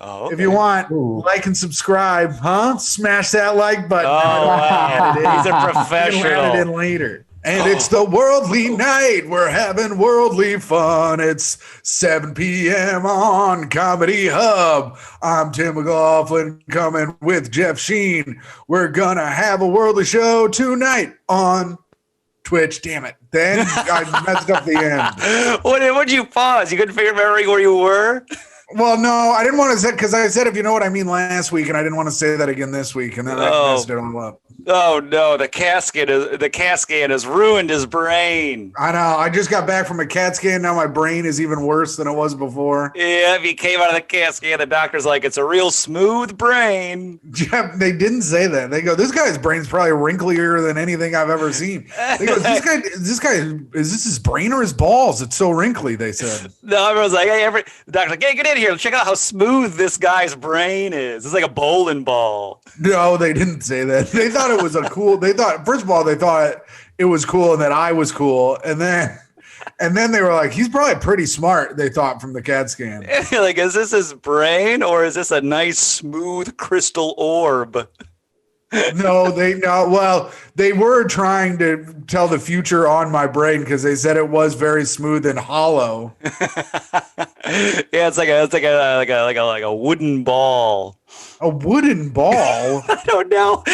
Oh, okay. If you want, Ooh. like and subscribe, huh? Smash that like button. Oh, wow. He's a You can add it professional. in later. And it's the worldly night. We're having worldly fun. It's 7 p.m. on Comedy Hub. I'm Tim McLaughlin coming with Jeff Sheen. We're going to have a worldly show tonight on Twitch. Damn it. Then I messed up the end. What'd you pause? You couldn't figure out where you were? Well, no, I didn't want to say, because I said, if you know what I mean, last week, and I didn't want to say that again this week, and then I messed it all up. Oh no, the CAT scan has ruined his brain. I know. I just got back from a CAT scan. Now my brain is even worse than it was before. Yeah, if he came out of the CAT scan, the doctor's like, it's a real smooth brain. Jeff, they didn't say that. They go, this guy's brain's probably wrinklier than anything I've ever seen. They go, is this his brain or his balls? It's so wrinkly, they said. No, everyone's like, the doctor's like, hey, get in here. Check out how smooth this guy's brain is. It's like a bowling ball. No, they didn't say that. They thought it was first of all, they thought it was cool and that I was cool. And then they were like, he's probably pretty smart, they thought, from the CAT scan. Like, is this his brain or is this a nice, smooth crystal orb? Well, they were trying to tell the future on my brain because they said it was very smooth and hollow. Yeah, it's like a wooden ball. A wooden ball? I don't know.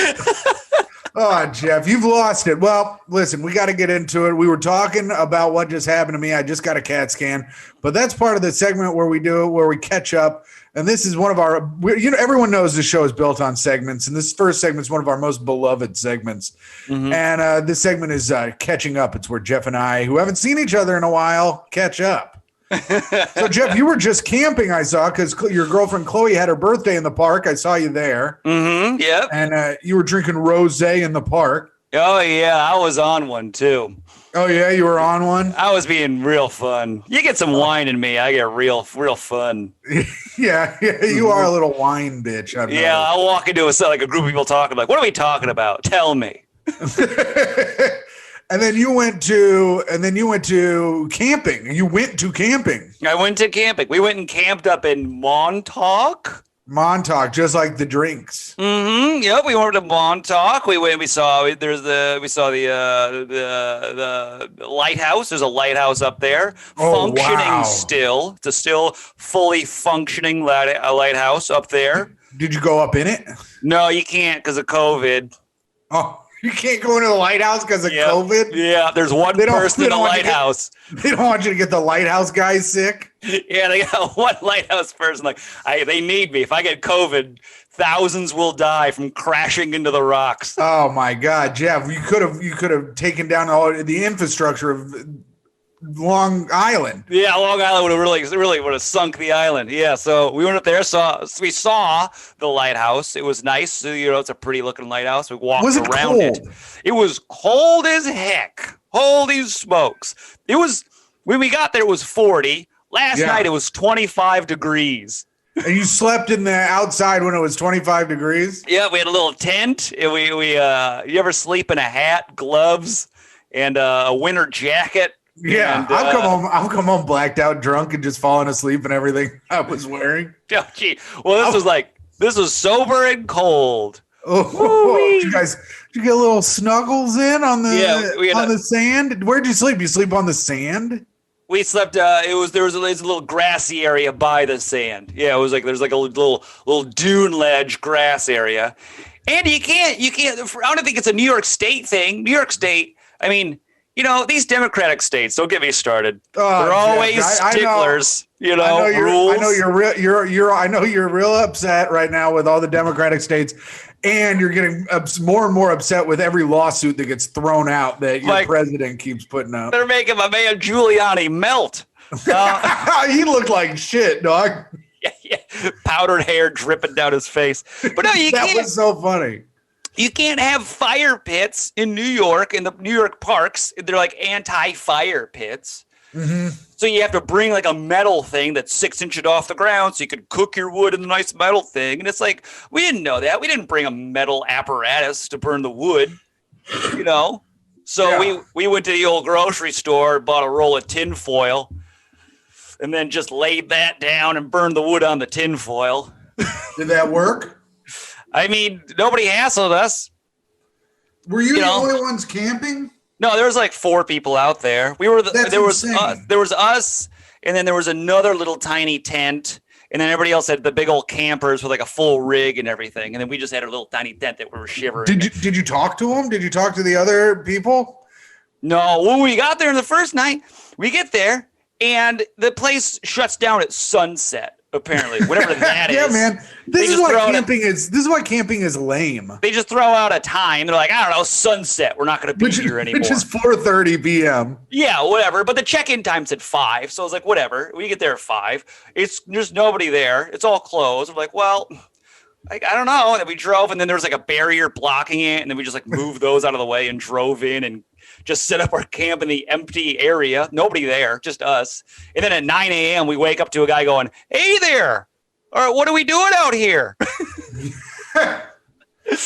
Oh, Jeff, you've lost it. Well, listen, we got to get into it. We were talking about what just happened to me. I just got a CAT scan, but that's part of the segment where we catch up. And this is one of our, everyone knows this show is built on segments. And this first segment is one of our most beloved segments. Mm-hmm. And this segment is catching up. It's where Jeff and I, who haven't seen each other in a while, catch up. So, Jeff, you were just camping, I saw, because your girlfriend Chloe had her birthday in the park. I saw you there. Mm-hmm. Yep. And you were drinking rosé in the park. Oh, yeah. I was on one, too. Oh, yeah? You were on one? I was being real fun. You get some wine in me, I get real fun. Yeah, you are a little wine bitch. I'll walk into a group of people talking, like, what are we talking about? Tell me. And then you went to camping. You went to camping. I went to camping. We went and camped up in Montauk. Montauk, just like the drinks. Mm-hmm. Yep. We went to Montauk. We went. We saw the lighthouse. There's a lighthouse up there, functioning still. It's a still fully functioning lighthouse up there. Did you go up in it? No, you can't because of COVID. Oh. You can't go into the lighthouse because of COVID? Yeah, there's one person in the lighthouse. They don't want you to get the lighthouse guys sick? Yeah, they got one lighthouse person. Like, they need me. If I get COVID, thousands will die from crashing into the rocks. Oh, my God, Jeff. You could have taken down all the infrastructure of Long Island. Yeah, Long Island would have really would have sunk the island. Yeah, so we went up there, we saw the lighthouse. It was nice. It's a pretty looking lighthouse. We walked around it. It was cold as heck. Holy smokes. It was, when we got there, it was 40. Last night it was 25 degrees. And you slept in the outside when it was 25 degrees? Yeah, we had a little tent. And you ever sleep in a hat, gloves, and a winter jacket? Yeah, and, I'll come home blacked out, drunk, and just falling asleep in everything I was wearing. Oh, gee. Well, this was sober and cold. Oh, did you get little snuggles in on the sand? Where'd you sleep? You sleep on the sand? We slept. There was a little grassy area by the sand. Yeah, it was there's a little dune ledge grass area, and you can't. I don't think it's a New York State thing. New York State. I mean. These Democratic states, don't get me started. They're always sticklers, rules. I know you're real upset right now with all the Democratic states, and you're getting more and more upset with every lawsuit that gets thrown out that your president keeps putting out. They're making my man Giuliani melt. He looked like shit, dog. Yeah. Powdered hair dripping down his face. But no, you can't. That was so funny. You can't have fire pits in New York, in the New York parks. They're like anti-fire pits. Mm-hmm. So you have to bring a metal thing that's 6 inches off the ground so you could cook your wood in the nice metal thing. And it's like, we didn't know that. We didn't bring a metal apparatus to burn the wood, So we went to the old grocery store, bought a roll of tin foil, and then just laid that down and burned the wood on the tinfoil. Did that work? I mean, nobody hassled us. Were you the only ones camping? No, there was like 4 people out there. There was us, and then there was another little tiny tent, and then everybody else had the big old campers with like a full rig and everything, and then we just had a little tiny tent that we were shivering. Did you talk to them? Did you talk to the other people? No, when we got there in the first night, we get there and the place shuts down at sunset. Apparently, whatever that is. Yeah, man. This is why camping is lame. They just throw out a time. They're like, I don't know, sunset. We're not going to be here anymore. Which is 4:30 p.m. Yeah, whatever. But the check-in time's at 5, so I was like, whatever. We get there at 5. There's nobody there. It's all closed. I'm like, well, I don't know. And then we drove, and then there was like a barrier blocking it, and then we just like moved those out of the way and drove in and just set up our camp in the empty area. Nobody there, just us. And then at 9 a.m., we wake up to a guy going, hey there. All right, what are we doing out here?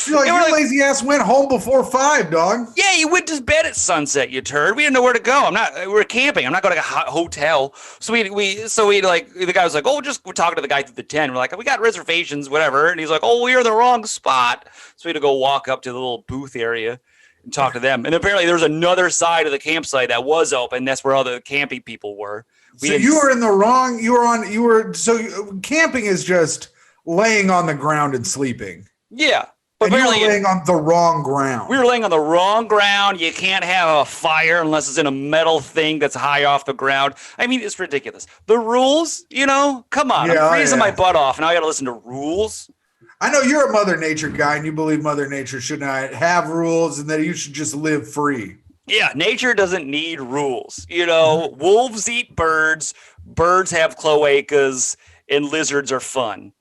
Your lazy ass went home before 5, dog. Yeah, you went to bed at sunset, you turd. We didn't know where to go. We're camping. I'm not going to a hotel. So we the guy was like, we're talking to the guy through the tent. We're like, we got reservations, whatever. And he's like, we're in the wrong spot. So we had to go walk up to the little booth area and talk to them. And apparently there was another side of the campsite that was open. That's where all the camping people were. So you were in the wrong, so camping is just laying on the ground and sleeping. Yeah. But you were laying on the wrong ground. We were laying on the wrong ground. You can't have a fire unless it's in a metal thing that's high off the ground. I mean, it's ridiculous. The rules, come on. I'm freezing my butt off. Now I got to listen to rules. I know you're a Mother Nature guy and you believe Mother Nature should not have rules and that you should just live free. Yeah, nature doesn't need rules. Wolves eat birds, birds have cloacas, and lizards are fun.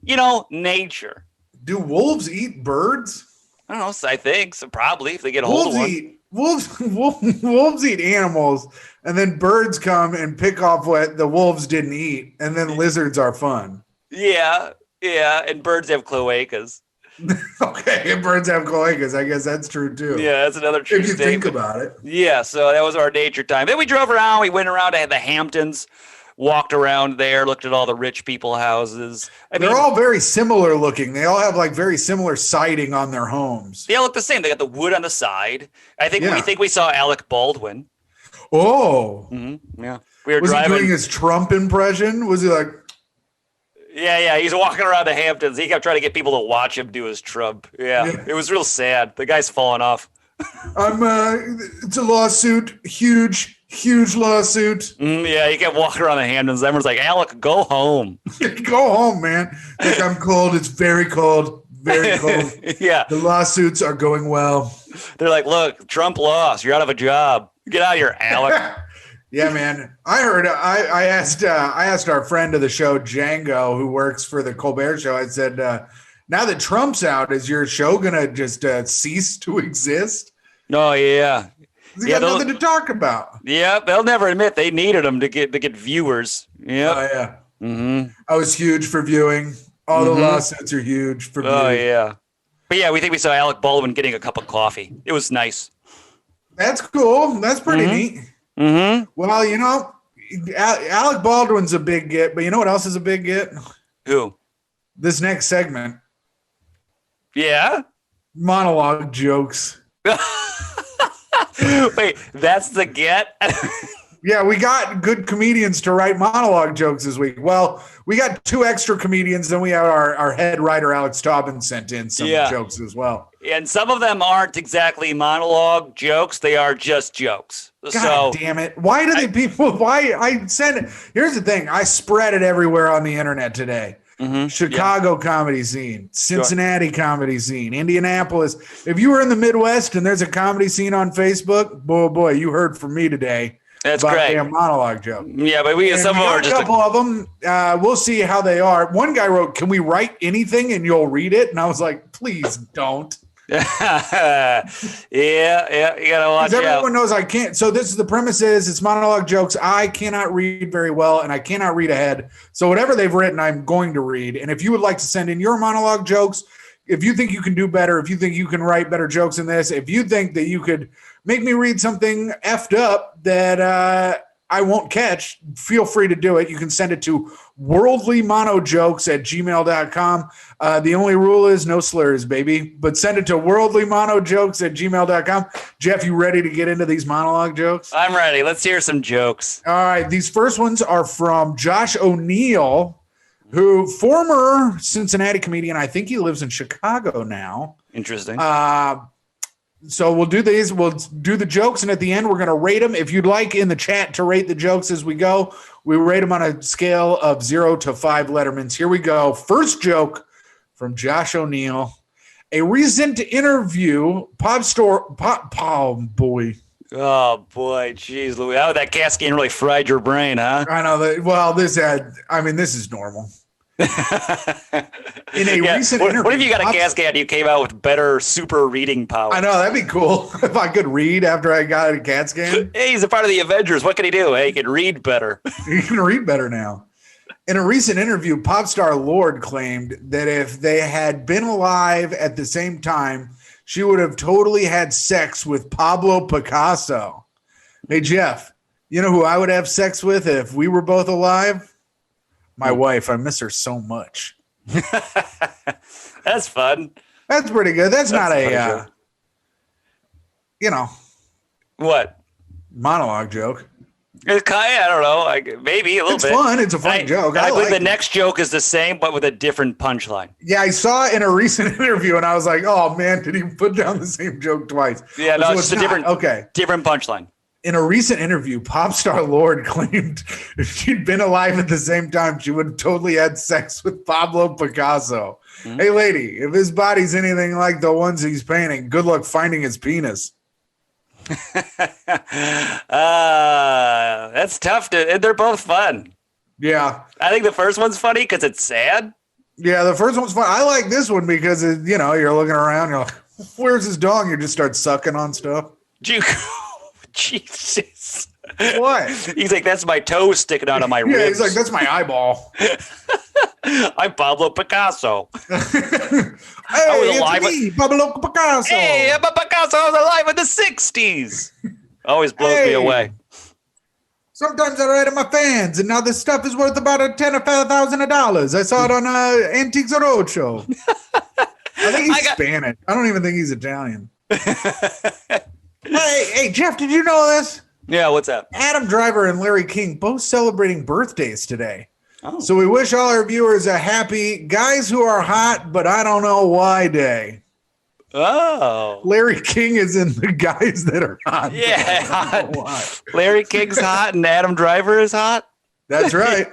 Nature. Do wolves eat birds? I don't know. I think so. Probably if they get a hold of one. Wolves eat animals, and then birds come and pick off what the wolves didn't eat, and then lizards are fun. Yeah, and birds have cloacas. Okay, and birds have cloacas. I guess that's true too. Yeah, that's another true statement. If you think about it. Yeah, so that was our nature time. Then we drove around. We went around to the Hamptons. Walked around there, looked at all the rich people houses. They're all very similar looking. They all have like very similar siding on their homes. They all look the same. They got the wood on the side. We think we saw Alec Baldwin. Oh, yeah. Was he doing his Trump impression? Was he like? Yeah. He's walking around the Hamptons. He kept trying to get people to watch him do his Trump. Yeah. It was real sad. The guy's falling off. It's a lawsuit, huge lawsuit. Yeah, he kept walking around the Hamptons. Everyone's like, Alec, go home. Go home, man. Like, I'm cold. It's very cold. Very cold. Yeah. The lawsuits are going well. They're like, look, Trump lost. You're out of a job. Get out of here, Alec. Yeah, man. I heard. I asked our friend of the show, Django, who works for the Colbert Show. I said, now that Trump's out, is your show gonna just cease to exist? Oh yeah. They got nothing to talk about. Yeah, they'll never admit they needed them to get viewers. Yeah. Oh yeah. Mm-hmm. I was huge for viewing. All the lawsuits are huge for viewing. Oh yeah. But yeah, we think we saw Alec Baldwin getting a cup of coffee. It was nice. That's cool. That's pretty neat. Mm-hmm. Well, Alec Baldwin's a big get, but you know what else is a big get? Who? This next segment. Yeah? Monologue jokes. Wait, that's the get? Yeah, we got good comedians to write monologue jokes this week. Well, we got 2 extra comedians, then we have our head writer, Alex Taubin, sent in some jokes as well. And some of them aren't exactly monologue jokes. They are just jokes. God damn it. Why do I send it? Here's the thing. I spread it everywhere on the internet today. Mm-hmm. Chicago comedy scene, Cincinnati comedy scene, Indianapolis. If you were in the Midwest and there's a comedy scene on Facebook, boy, you heard from me today. That's great. A monologue joke. Yeah, but some of them are just a couple of them. We'll see how they are. One guy wrote, "Can we write anything and you'll read it?" And I was like, "Please don't." Yeah, you gotta watch out. Everyone knows I can't. So this is the premise: it's monologue jokes. I cannot read very well, and I cannot read ahead. So whatever they've written, I'm going to read. And if you would like to send in your monologue jokes, if you think you can do better, if you think you can write better jokes than this, if you think that you could make me read something effed up that I won't catch, feel free to do it. You can send it to worldlymonojokes@gmail.com. The only rule is no slurs, baby. But send it to worldlymonojokes@gmail.com. Jeff, you ready to get into these monologue jokes? I'm ready. Let's hear some jokes. All right. These first ones are from Josh O'Neill, who former Cincinnati comedian. I think he lives in Chicago now. Interesting. So we'll do these. We'll do the jokes, and at the end, we're going to rate them. If you'd like in the chat to rate the jokes as we go, we rate them on a scale of 0 to 5 Lettermans. Here we go. First joke from Josh O'Neill. A recent interview, oh boy. Oh, boy. Jeez, Louis. How that cat scan really fried your brain, huh? I know that. Well, this is normal. In a recent interview, what if you got a cat scan and you came out with better super reading power? I know, that'd be cool if I could read after I got a CAT scan. Hey, he's a part of the Avengers. What can he do? Hey, he can read better. He can read better now. In a recent interview, pop star Lorde claimed that if they had been alive at the same time, she would have totally had sex with Pablo Picasso. Hey, Jeff, you know who I would have sex with if we were both alive? My wife. I miss her so much. That's fun. That's pretty good. That's not a, what? Monologue joke. It's kind of, I don't know. Maybe a little bit. It's fun. It's a fun joke. I believe like the next joke is the same, but with a different punchline. Yeah, I saw it in a recent interview, and I was like, "Oh man, did he put down the same joke twice?" Yeah, no, it's a different punchline. In a recent interview, pop star Lorde claimed if she'd been alive at the same time, she would have totally had sex with Pablo Picasso. Mm-hmm. Hey, lady, if his body's anything like the ones he's painting, good luck finding his penis. That's tough. They're both fun. Yeah. I think the first one's funny because it's sad. Yeah, the first one's fun. I like this one because, you're looking around, you're like, where's his dog? You just start sucking on stuff. Jesus. What? He's like, that's my toe sticking out of my ribs. Yeah, he's like, that's my eyeball. I'm Pablo Picasso. Hey, it's me, Pablo Picasso. Hey, I'm a Picasso. I was alive in the 60s. Always blows me away. Sometimes I write to my fans, and now this stuff is worth about $10,000 or $5,000. I saw it on Antiques Roadshow. I think he's Spanish. I don't even think he's Italian. Hey, Jeff, did you know this? Yeah, what's up? Adam Driver and Larry King both celebrating birthdays today. Oh. So we wish all our viewers a happy Guys Who Are Hot, but I Don't Know Why Day. Oh. Larry King is in the Guys That Are Hot. Yeah, hot. Larry King's hot and Adam Driver is hot? That's right.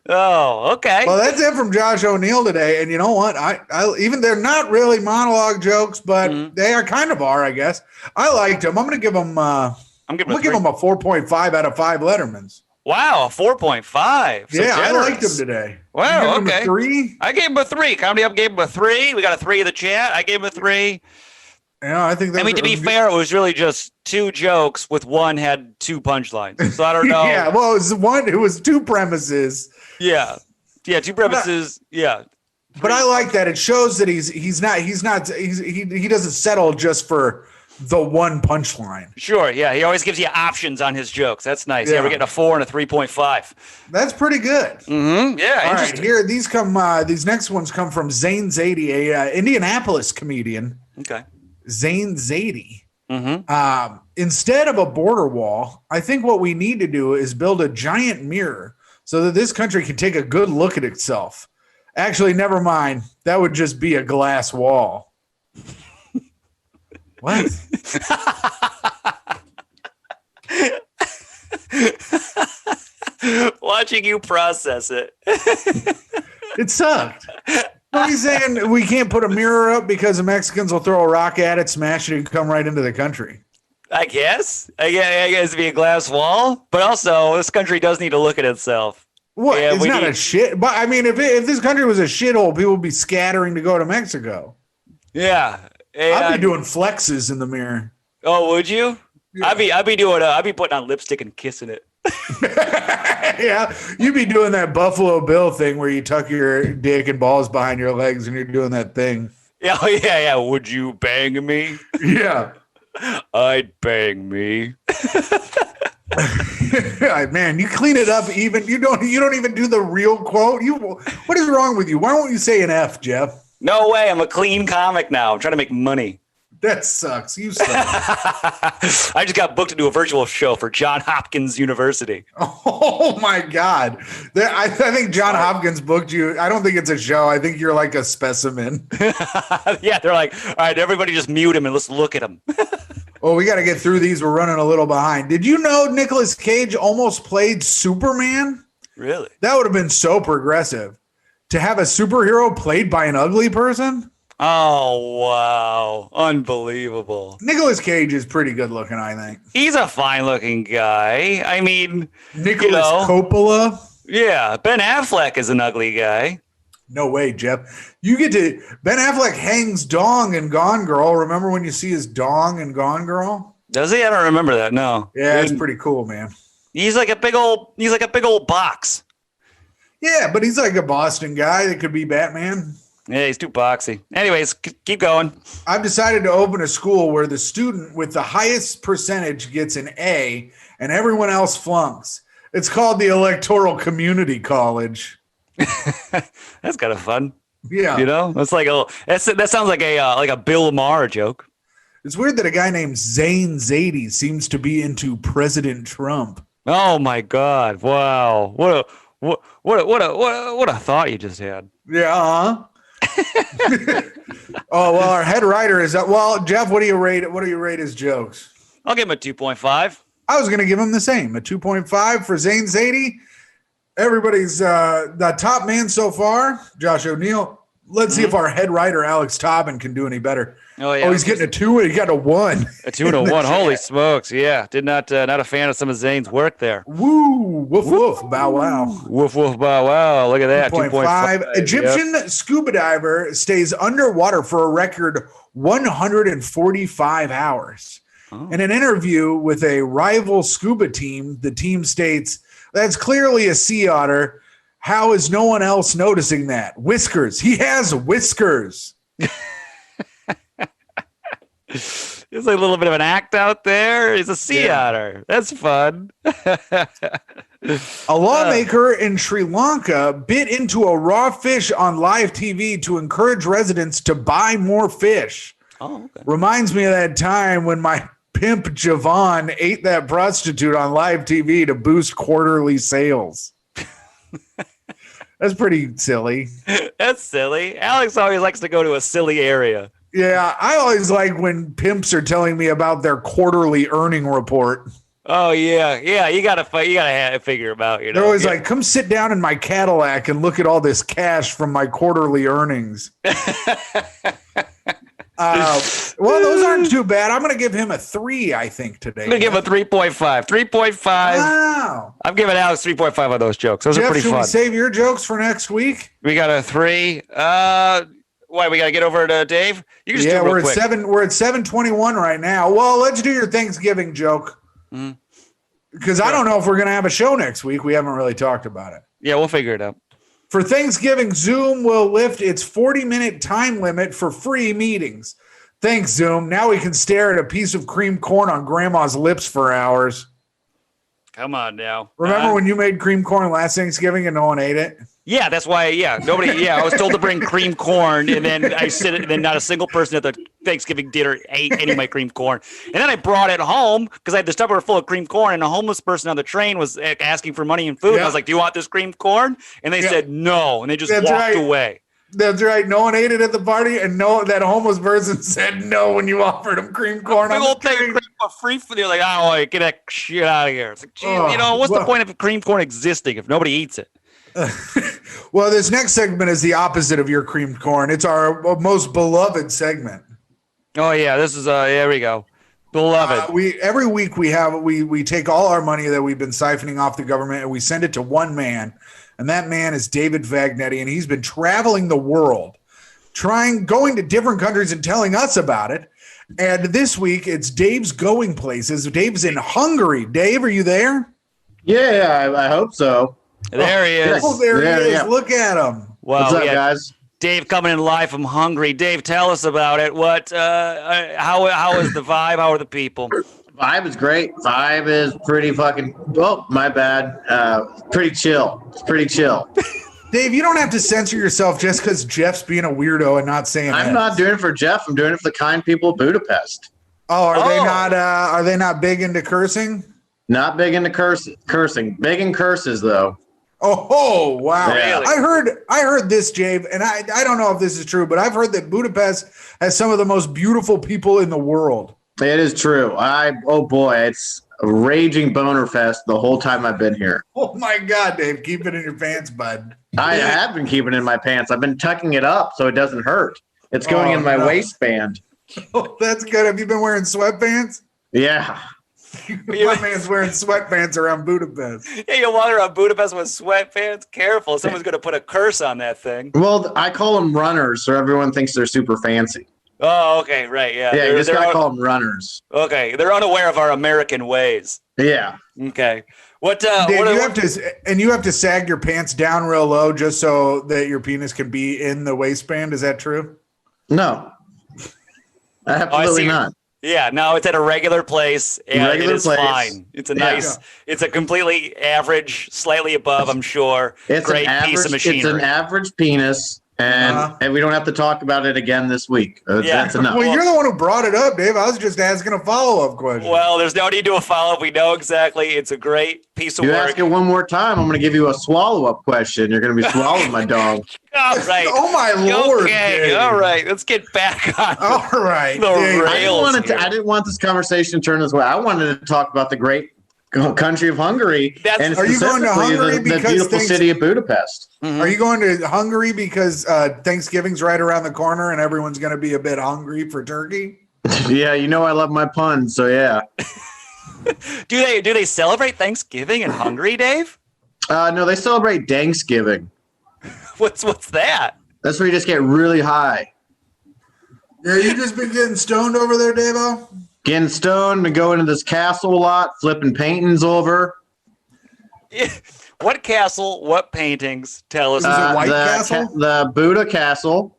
Oh, okay. Well, that's it from Josh O'Neill today. And you know what? I even they're not really monologue jokes, but they are kind of are, I guess. I liked them. I'm going to give them. I'm going to give them a 4.5 out of 5 Lettermans. Wow, a 4.5. So yeah, generous. I liked them today. Wow, okay. 3? I gave him a 3. Comedy Up gave him a 3. We got a 3 in the chat. I gave him a 3. Yeah, I think. To be fair, it was really just 2 jokes with one had 2 punchlines. So I don't know. Yeah, well, it was one. It was 2 premises. Yeah, 2 premises. Yeah. But I like that. It shows that he doesn't settle just for the one punchline. Sure. Yeah. He always gives you options on his jokes. That's nice. Yeah, we're getting a 4 and a 3.5. That's pretty good. Mm-hmm. Yeah. All right. Here, these next ones come from Zane Zadie, a Indianapolis comedian. Okay. Zane Zadie. Mm-hmm. Instead of a border wall, I think what we need to do is build a giant mirror so that this country can take a good look at itself. Actually, never mind. That would just be a glass wall. What? Watching you process it. It sucked. What are you saying? We can't put a mirror up because the Mexicans will throw a rock at it, smash it, and come right into the country. I guess it'd be a glass wall, but also this country does need to look at itself. What? Yeah, it's not a shit. But I mean, if this country was a shithole, people would be scattering to go to Mexico. Yeah, I'd be doing flexes in the mirror. Oh, would you? Yeah. I'd be putting on lipstick and kissing it. Yeah, you'd be doing that Buffalo Bill thing where you tuck your dick and balls behind your legs and you're doing that thing. Yeah, yeah. Would you bang me? Yeah. I'd bang me. Man, you clean it up. Even you don't even do the real quote. What is wrong with you? Why won't you say an F, Jeff? No way. I'm a clean comic now. I'm trying to make money. That sucks. You suck. I just got booked to do a virtual show for Johns Hopkins University. Oh my God. I think Johns Hopkins booked you. I don't think it's a show. I think you're like a specimen. Yeah, they're like, all right, everybody just mute him and let's look at him. Well, we got to get through these. We're running a little behind. Did you know Nicolas Cage almost played Superman? Really? That would have been so progressive. To have a superhero played by an ugly person? Oh, wow. Unbelievable. Nicolas Cage is pretty good looking, I think. He's a fine looking guy. I mean, Nicholas Coppola? Yeah. Ben Affleck is an ugly guy. No way, Jeff. Ben Affleck hangs dong in Gone Girl. Remember when you see his dong in Gone Girl? Does he? I don't remember that. No. Yeah, it's pretty cool, man. He's like a big old box. Yeah, but he's like a Boston guy that could be Batman. Yeah, he's too boxy. Anyways, keep going. I've decided to open a school where the student with the highest percentage gets an A and everyone else flunks. It's called the Electoral Community College. That's kind of fun. Yeah. You know, that's like that sounds like a Bill Maher joke. It's weird that a guy named Zayn Zadie seems to be into President Trump. Oh my God. Wow. What a thought you just had. Yeah. Oh, well, our head writer is up. Well, Jeff, what do you rate his jokes? I'll give him a 2.5. I was going to give him the same, a 2.5 for Zayn Zadie. Everybody's the top man so far, Josh O'Neill. Let's see if our head writer, Alex Tobin, can do any better. Oh, yeah. He's getting a 2 and he got a 1. A 2 and a 1. Holy smokes. Yeah. Not a fan of some of Zane's work there. Woo. Woof, woof. Bow wow. Woof, woof, bow wow. Look at that. 2.5. Egyptian scuba diver stays underwater for a record 145 hours. Oh. In an interview with a rival scuba team, the team states, "That's clearly a sea otter. How is no one else noticing that? Whiskers. He has whiskers." It's like a little bit of an act out there. He's a sea otter. That's fun. A lawmaker in Sri Lanka bit into a raw fish on live TV to encourage residents to buy more fish. Oh, okay. Reminds me of that time when my pimp Javon ate that prostitute on live TV to boost quarterly sales. That's pretty silly. That's silly. Alex always likes to go to a silly area. Yeah, I always like when pimps are telling me about their quarterly earning report. Oh yeah. You gotta figure them out. You know, they're always like, "Come sit down in my Cadillac and look at all this cash from my quarterly earnings." Well, those aren't too bad. I'm going to give him a 3, I think, today. I'm going to give him a 3.5. 3.5. Wow. I'm giving Alex 3.5 on those jokes. Those Jeff, are pretty should fun. We save your jokes for next week? We got a 3. Why, we got to get over to Dave? You can just do it real quick. We're at 7:21 right now. Well, let's do your Thanksgiving joke. Because I don't know if we're going to have a show next week. We haven't really talked about it. Yeah, we'll figure it out. For Thanksgiving, Zoom will lift its 40-minute time limit for free meetings. Thanks, Zoom. Now we can stare at a piece of creamed corn on Grandma's lips for hours. Come on now. Remember when you made creamed corn last Thanksgiving and no one ate it? Yeah, that's why. Yeah, nobody. Yeah, I was told to bring creamed corn, and then and then not a single person at the Thanksgiving dinner ate any of my creamed corn. And then I brought it home because I had this Tupperware full of creamed corn, and a homeless person on the train was asking for money and food. Yeah. And I was like, "Do you want this creamed corn?" And they said no, and they just walked away. That's right. No one ate it at the party, and that homeless person said no when you offered him cream corn. Big old thing of for free for you. Like, oh, get that shit out of here. It's like, geez, what's the point of cream corn existing if nobody eats it? Well, this next segment is the opposite of your creamed corn. It's our most beloved segment. Oh yeah, this is there we go. Beloved. Every week we take all our money that we've been siphoning off the government and we send it to one man. And that man is David Vagnetti, and he's been traveling the world, going to different countries and telling us about it. And this week, it's Dave's going places. Dave's in Hungary. Dave, are you there? Yeah, I hope so. There he is. Oh, there he is. Yeah. Look at him. Well, what's up, guys? Dave coming in live from Hungary. Dave, tell us about it. How is the vibe? How are the people? Vibe is great. Vibe is pretty fucking. Oh, my bad. Pretty chill. It's pretty chill. Dave, you don't have to censor yourself just because Jeff's being a weirdo and not saying. I'm not doing it for Jeff. I'm doing it for the kind people of Budapest. Oh, are they not? Are they not big into cursing? Not big into cursing. Big in curses though. Oh, wow. Yeah. I heard this, Jave, and I don't know if this is true, but I've heard that Budapest has some of the most beautiful people in the world. It is true. Oh boy, it's a raging boner fest the whole time I've been here. Oh my God, Dave, keep it in your pants, bud. I have been keeping it in my pants. I've been tucking it up so it doesn't hurt. It's going in my waistband. Oh, that's good. Have you been wearing sweatpants? Yeah. My man's wearing sweatpants around Budapest. Yeah, you walk around Budapest with sweatpants. Careful, someone's going to put a curse on that thing. Well, I call them runners, so everyone thinks they're super fancy. Oh, okay, right, yeah. Yeah, you just gotta call them runners. Okay, they're unaware of our American ways. Yeah. Okay. What? Dave, you have to sag your pants down real low just so that your penis can be in the waistband. Is that true? No. Absolutely not. Yeah, no, it's at a regular place, and it is fine. It's a nice, it's a completely average, slightly above, I'm sure. It's great piece of machinery. It's an average penis, and we don't have to talk about it again this week. That's enough. Well, you're the one who brought it up, Dave. I was just asking a follow-up question. Well, there's no need to do a follow-up. We know exactly. It's a great piece of work. You ask it one more time, I'm going to give you a swallow-up question. You're going to be swallowing my dog. All right. Oh, my Lord. Okay, Dave. all right. Let's get back on all right, the rails. I didn't want this conversation to turn this way. I wanted to talk about the great country of Hungary. Are you going to Hungary the beautiful city of Budapest? Mm-hmm. Are you going to Hungary because Thanksgiving's right around the corner and everyone's going to be a bit hungry for turkey? Yeah, you know I love my puns, so yeah. Do they celebrate Thanksgiving in Hungary, Dave? No, they celebrate Thanksgiving. What's that? That's where you just get really high. Yeah, you just been getting stoned over there, Dave-O? Getting stoned and going to this castle a lot, flipping paintings over. What castle? What paintings? Tell us. Is it White Castle? The Buddha Castle.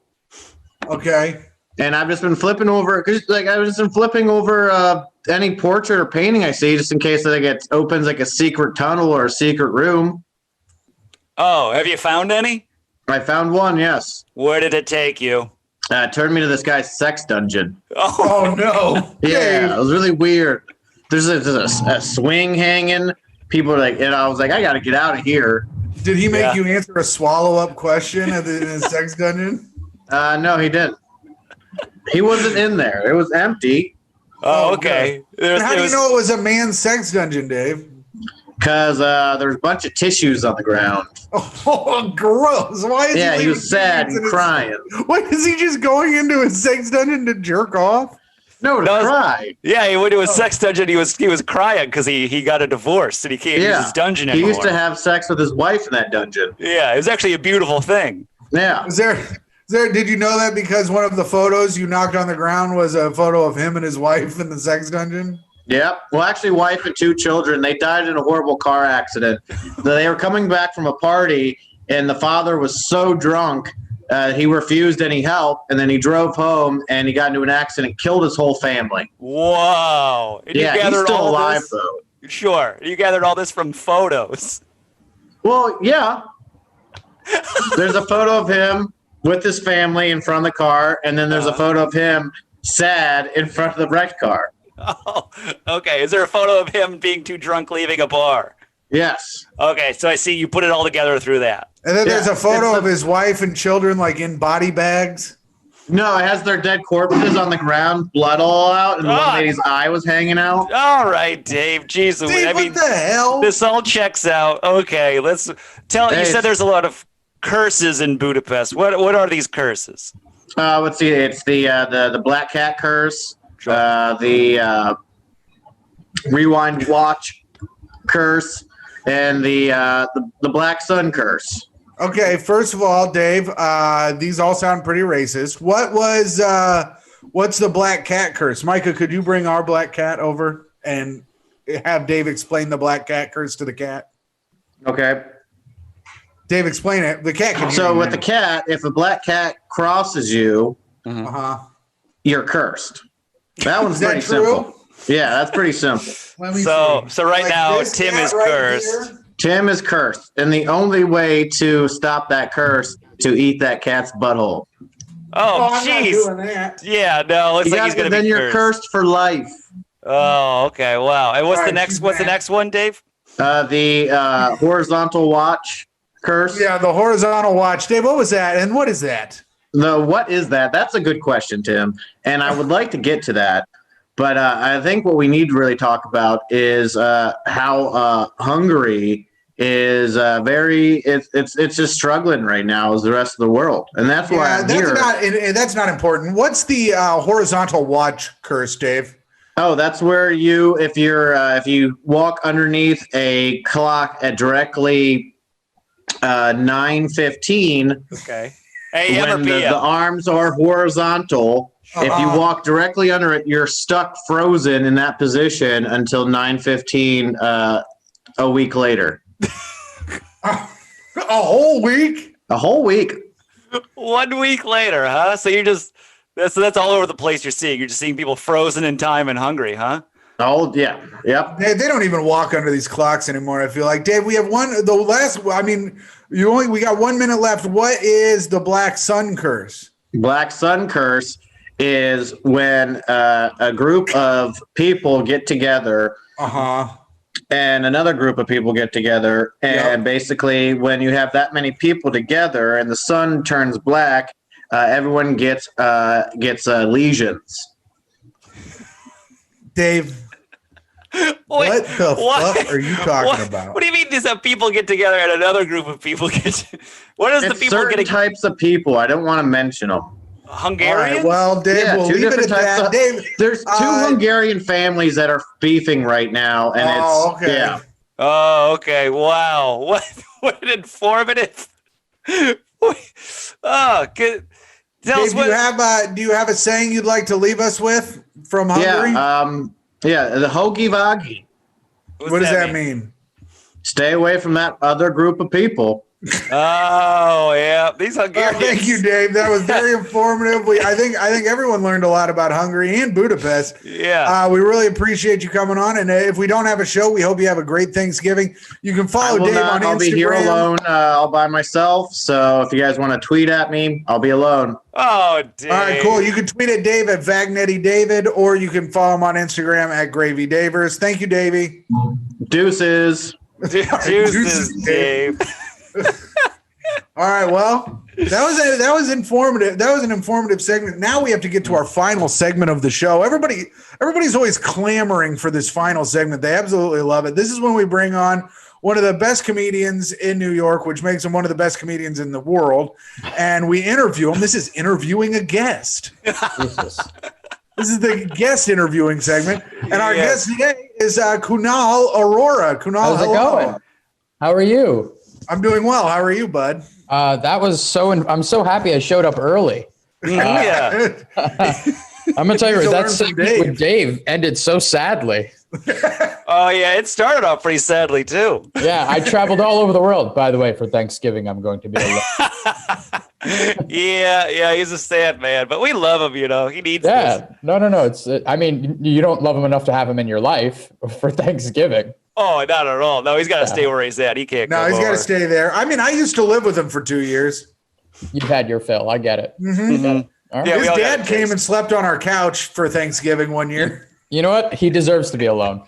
Okay. And I've just been flipping over, I've just been flipping over any portrait or painting I see, just in case it opens like a secret tunnel or a secret room. Oh, have you found any? I found one, yes. Where did it take you? It turned me to this guy's sex dungeon. Oh no! Yeah, it was really weird. There's a swing hanging. People are like, I was like, I got to get out of here. Did he make you answer a swallow-up question in his sex dungeon? No, he didn't. He wasn't in there. It was empty. Oh, okay. How do you know it was a man's sex dungeon, Dave? Because there's a bunch of tissues on the ground. Oh, gross. Why is he was sad and crying. Why is he just going into a sex dungeon to jerk off? No, to cry. Yeah, he went to a sex dungeon. He was crying because he got a divorce and he can't use his dungeon anymore. He used to have sex with his wife in that dungeon. Yeah, it was actually a beautiful thing. Yeah. Did you know that because one of the photos you knocked on the ground was a photo of him and his wife in the sex dungeon? Yep. Well, actually, wife and 2 children. They died in a horrible car accident. They were coming back from a party, and the father was so drunk, he refused any help, and then he drove home, and he got into an accident, killed his whole family. Wow. And yeah, he's still alive, though. Sure. You gathered all this from photos. Well, yeah. There's a photo of him with his family in front of the car, and then there's a photo of him sad in front of the wrecked car. Oh, okay. Is there a photo of him being too drunk leaving a bar? Yes. Okay, so I see you put it all together through that. And then there's a photo of his wife and children like in body bags. No, it has their dead corpses on the ground, blood all out, and one lady's eye was hanging out. All right, Dave. Jeez, Dave, what the hell? This all checks out. Okay, let's tell. You said there's a lot of curses in Budapest. What are these curses? Let's see. It's the black cat curse. The rewind watch curse, and the black sun curse. Okay, first of all, Dave, these all sound pretty racist. What's the black cat curse? Micah, could you bring our black cat over and have Dave explain the black cat curse to the cat? Okay. Dave, explain it. The cat can. So with the cat, if a black cat crosses you, Uh-huh. you're cursed. That one's Is that pretty true? simple. Yeah, that's pretty simple. Let me So see. right Like now, this Tim cat is right cursed. here. Tim is cursed, and the only way to stop that curse to eat that cat's butthole. Oh, I'm not jeez. doing that. Yeah, no, looks like he's gonna Then be you're cursed for life. Oh, okay, wow. And what's All the right, next? she's What's the back. next one, Dave? The horizontal watch curse. Yeah, the horizontal watch. Dave, what was that? And what is that? What is that? That's a good question, Tim. And I would like to get to that. But I think what we need to really talk about is how Hungary is it's just struggling right now as the rest of the world, and that's why I'm here. That's not important. What's the horizontal watch curse, Dave? Oh, that's where if you walk underneath a clock at directly 9:15. Okay. Hey, When the arms are horizontal, if you walk directly under it, you're stuck frozen in that position until 9:15 a week later. A whole week? A whole week. 1 week later, huh? So you're just that's all over the place. You're just seeing people frozen in time in Hungary, huh? Oh yeah, yep. They don't even walk under these clocks anymore. I feel like, Dave, we have we got 1 minute left. What is the Black Sun curse? Black Sun curse is when a group of people get together. And another group of people get together, and basically, when you have that many people together and the sun turns black, everyone gets lesions. Dave, what the fuck are you talking about? What do you mean? These people get together and another group of people get? What is the people certain getting? Types of people. I don't want to mention them. Hungarians? Right, well, Dave, we'll leave it at that. Dave, there's two Hungarian families that are beefing right now, and okay. Oh, okay. Wow. What an informative. Good. Tell Dave, us what. Do you have a saying you'd like to leave us with from Hungary? The Hoagie Vagi. What does that mean? Stay away from that other group of people. Oh yeah, these Hungarians. Thank you, Dave. That was very informative. I think everyone learned a lot about Hungary and Budapest. Yeah, we really appreciate you coming on. And if we don't have a show, we hope you have a great Thanksgiving. You can follow Dave on Instagram. I'll be here alone, all by myself. So if you guys want to tweet at me, I'll be alone. Oh, Dave. All right, cool. You can tweet at Dave at Vagnetti David, or you can follow him on Instagram at Gravy Davers. Thank you, Davey. Deuces. Deuces, Dave. All right, well, that was informative. That was an informative segment. Now we have to get to our final segment of the show. Everybody's always clamoring for this final segment. They absolutely love it. This is when we bring on one of the best comedians in New York, which makes him one of the best comedians in the world, and we interview him. This is interviewing a guest. This is the guest interviewing segment, and our guest today is Kunal Aurora. Kunal, how's it going? How are you? I'm doing well. How are you, bud? That was I'm so happy I showed up early. Yeah. I'm gonna tell you, that segment with Dave ended so sadly. Oh yeah, it started off pretty sadly too. Yeah, I traveled all over the world, by the way, for Thanksgiving. I'm going to be alone. Yeah, he's a sad man, but we love him, he needs this. No. It's you don't love him enough to have him in your life for Thanksgiving. Oh, not at all. No, he's got to stay where he's at. He can't go. No, he's got to stay there. I mean, I used to live with him for 2 years. You've had your fill. I get it. Mm-hmm. Right. Yeah, his dad came and slept on our couch for Thanksgiving one year. You know what? He deserves to be alone.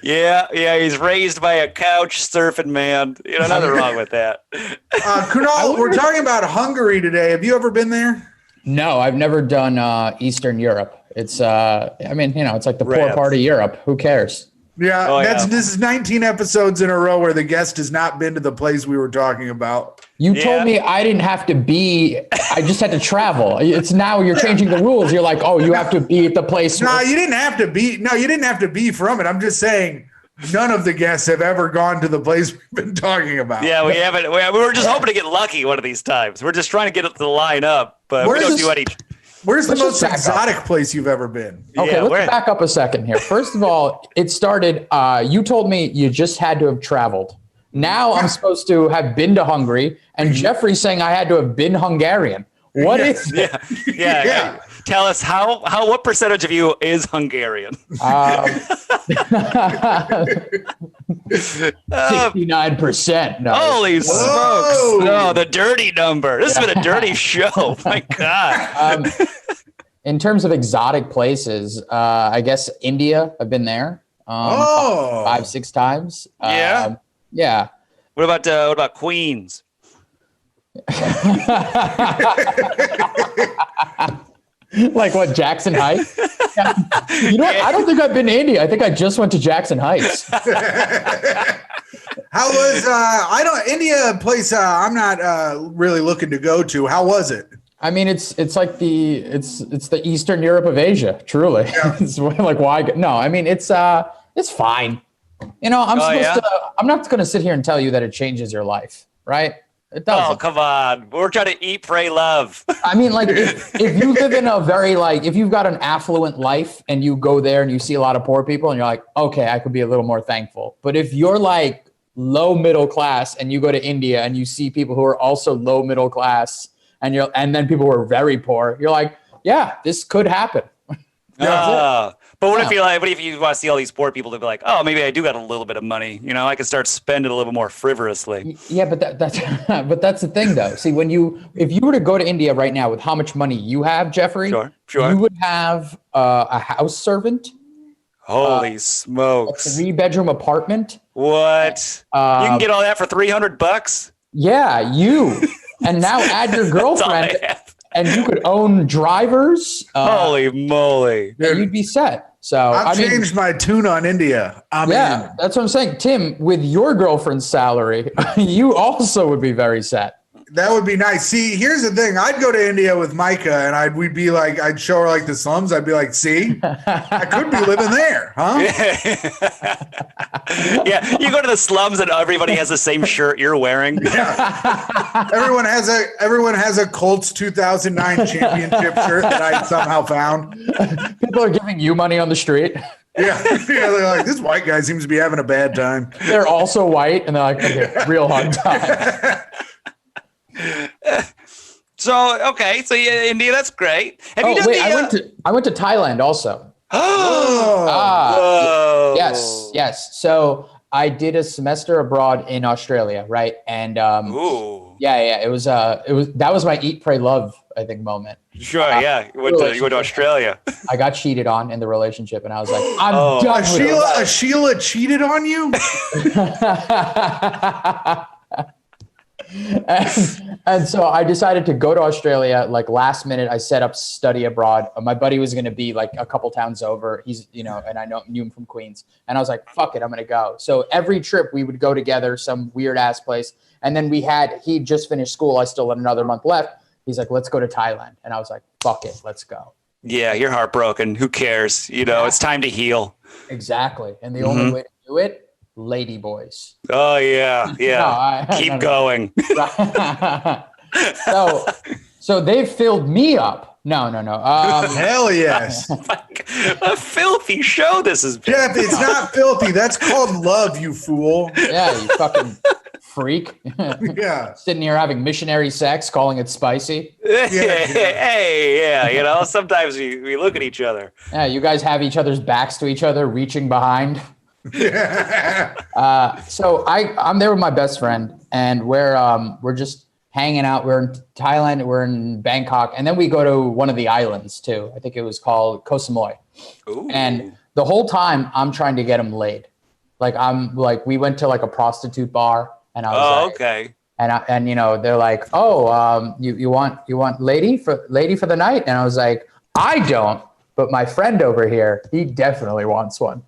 Yeah, he's raised by a couch surfing man. Nothing wrong with that. Kunal, we're talking about Hungary today. Have you ever been there? No, I've never done Eastern Europe. It's it's like the poor part of Europe. Who cares? Yeah, this is 19 episodes in a row where the guest has not been to the place we were talking about. You told me I didn't have to be. I just had to travel. It's now you're changing the rules. You're like, oh, you have to be at the place. No, you didn't have to be. No, you didn't have to be from it. I'm just saying, none of the guests have ever gone to the place we've been talking about. Yeah, we haven't. We were just hoping to get lucky one of these times. We're just trying to get it to line up, but we don't do any. Where's the most exotic place you've ever been? Okay, let's back up a second here. First of all, it started, you told me you just had to have traveled. Now I'm supposed to have been to Hungary, and Jeffrey's saying I had to have been Hungarian. What is it? Yeah. Tell us what percentage of you is Hungarian? 69%. No. Holy smokes! Whoa. No, the dirty number. This has been a dirty show. My God. In terms of exotic places, I guess India. I've been there 5-6 times. Yeah? Yeah. What about Queens? Like what, Jackson Heights? Yeah. You know what? I don't think I've been to India. I think I just went to Jackson Heights. How was India, a place I'm not really looking to go to. How was it? I mean, it's like the Eastern Europe of Asia, truly. Yeah. It's like, why? No, I mean, it's fine. You know, I'm not going to sit here and tell you that it changes your life, right? It doesn't. Oh, come on. We're trying to eat, pray, love. I mean, like, if you live in a very, like, if you've got an affluent life and you go there and you see a lot of poor people and you're like, okay, I could be a little more thankful. But if you're like low middle class and you go to India and you see people who are also low middle class and then people who are very poor, you're like, yeah, this could happen. But what if you want to see all these poor people to be like, oh, maybe I do got a little bit of money. You know, I can start spending a little bit more frivolously. Yeah, but that's the thing, though. See, if you were to go to India right now with how much money you have, Jeffrey, Sure. you would have a house servant, Holy a smokes! 3-bedroom apartment. What? You can get all that for $300? Yeah, and now add your girlfriend, and you could own drivers. Holy moly! And you'd be set. So I've changed my tune on India. That's what I'm saying. Tim, with your girlfriend's salary, you also would be very set. That would be nice. See, here's the thing. I'd go to India with Micah and I'd show her like the slums. I'd be like, see, I could be living there, huh? Yeah, you go to the slums and everybody has the same shirt you're wearing. Yeah. Everyone has a Colts 2009 championship shirt that I somehow found. People are giving you money on the street. Yeah, they're like, this white guy seems to be having a bad time. They're also white, and they're like, okay, real hard time. So yeah, India, that's great. Have you done I went to Thailand also. Whoa. Yes. So I did a semester abroad in Australia, right? And it was that was my eat, pray, love, I think, moment. Sure, yeah. You went to Australia. I got cheated on in the relationship, and I was like, I'm done with it. Sheila cheated on you? And so I decided to go to Australia. Like last minute, I set up study abroad. My buddy was going to be like a couple towns over. He's, and I knew him from Queens. And I was like, fuck it, I'm going to go. So every trip we would go together, some weird ass place. And then he just finished school. I still had another month left. He's like, let's go to Thailand. And I was like, fuck it, let's go. Yeah, you're heartbroken. Who cares? It's time to heal. Exactly. And the only way to do it, lady boys. Oh yeah. Keep going. So they've filled me up. No. Hell yes. A filthy show this is. Jeff, it's not filthy. That's called love, you fool. Yeah, you fucking freak. Yeah. Sitting here having missionary sex, calling it spicy. Hey, sometimes we look at each other. Yeah, you guys have each other's backs to each other, reaching behind. So I'm there with my best friend, and we're just hanging out. We're in Thailand, we're in Bangkok, and then we go to one of the islands too. I think it was called Koh Samui. Ooh. And the whole time I'm trying to get him laid. We went to like a prostitute bar, and I was okay. And they're like, you want lady for the night? And I was like, I don't, but my friend over here, he definitely wants one.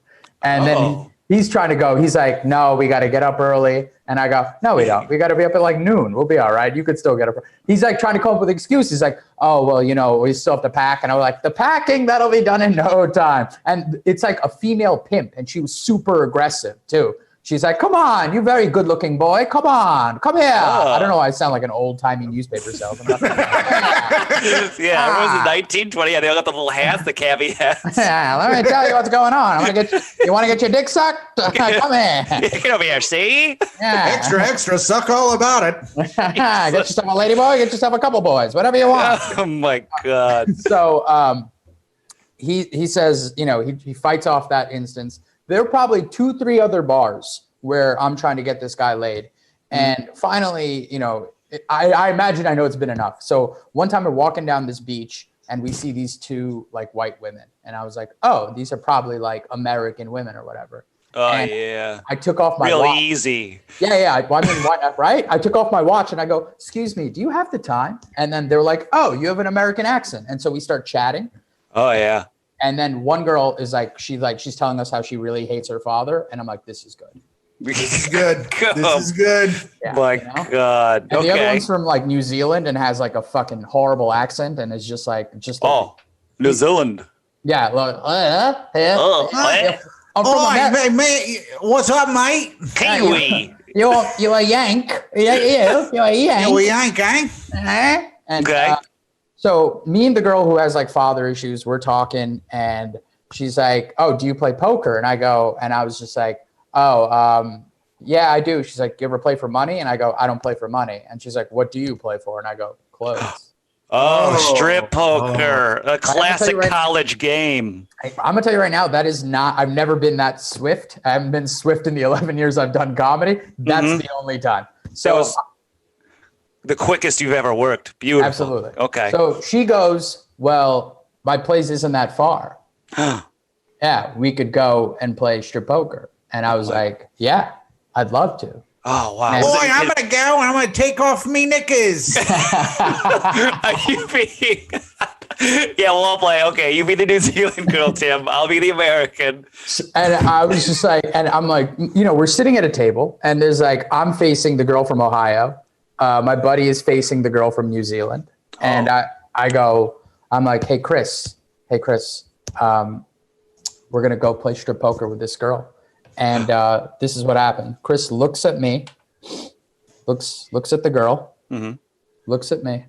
And then he's trying to go. He's like, no, we got to get up early. And I go, no, we don't. We got to be up at like noon. We'll be all right. You could still get up. He's like trying to come up with excuses. He's like, oh, well, we still have to pack. And I was like, the packing, that'll be done in no time. And it's like a female pimp. And she was super aggressive too. She's like, come on, you very good looking boy. Come on, come here. I don't know why I sound like an old timey newspaper salesman. Yeah, everyone's in 1920. Yeah, they all got the little hats, the cabbie hats. Yeah, let me tell you what's going on. You want to get your dick sucked? Come here. Get over here, see? Yeah. Extra, suck all about it. Get yourself a lady boy, get yourself a couple boys, whatever you want. Oh my God. So he says, he fights off that instance. There are probably 2-3 other bars where I'm trying to get this guy laid. And finally, I imagine I know it's been enough. So one time we're walking down this beach and we see these 2 like white women. And I was like, oh, these are probably like American women or whatever. Oh, and yeah. I took off my Real watch. easy. Yeah. Right? I took off my watch and I go, excuse me, do you have the time? And then they're like, oh, you have an American accent. And so we start chatting. Oh, yeah. And then one girl is like, she's telling us how she really hates her father. And I'm like, this is good. This is good. This is good. Yeah, My God. And okay. the other one's from like New Zealand and has like a fucking horrible accent and is just like, New Zealand. yeah. Like, I'm from Oh, mate, what's up, mate? Kiwi. You're a Yank. You're a Yank. We ain't gang. And, Okay. so me and the girl who has like father issues, we're talking and she's like, oh, do you play poker? And I was just like, oh, yeah, I do. She's like, you ever play for money? And I go, I don't play for money. And she's like, what do you play for? And I go, clothes. Oh, strip poker. A classic right- college game. I'm gonna tell you right now, that is not, I've never been that swift. I haven't been swift in the 11 years I've done comedy. That's the only time. So That was the quickest you've ever worked. Beautiful. absolutely. Okay. So she goes, well, my place isn't that far. Yeah, we could go and play strip poker. And I was like, yeah, I'd love to. Oh, wow. And- Boy, I'm going to go and I'm going to take off me knickers. Are you being... Yeah, well, I'll play. Okay, you be the New Zealand girl, Tim. I'll be the American. And I was just like, and I'm like, we're sitting at a table and there's like, I'm facing the girl from Ohio. My buddy is facing the girl from New Zealand. And I'm like, hey, Chris, we're going to go play strip poker with this girl. And this is what happened. Chris looks at me, looks at the girl, looks at me,